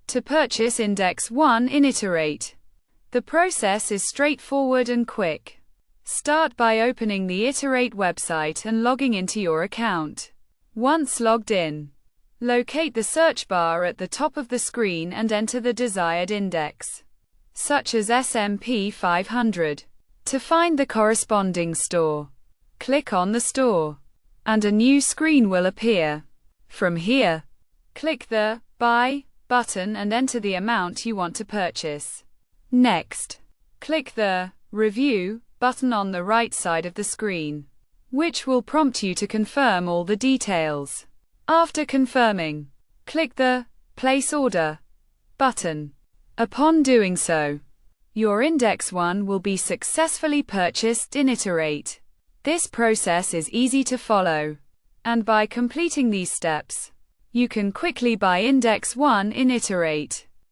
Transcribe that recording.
To purchase Index 1 in Etrade. The process is straightforward and quick. Start by opening the Etrade website and logging into your account. Once logged in, locate the search bar at the top of the screen and enter the desired index, such as S&P 500. To find the corresponding store, click on the store, and a new screen will appear. From here, click the Buy button and enter the amount you want to purchase. Next, click the Review button on the right side of the screen, which will prompt you to confirm all the details. After confirming, click the Place Order button. Upon doing so, your Index 1 will be successfully purchased in Etrade. This process is easy to follow, and by completing these steps, you can quickly buy Index 1 in Etrade.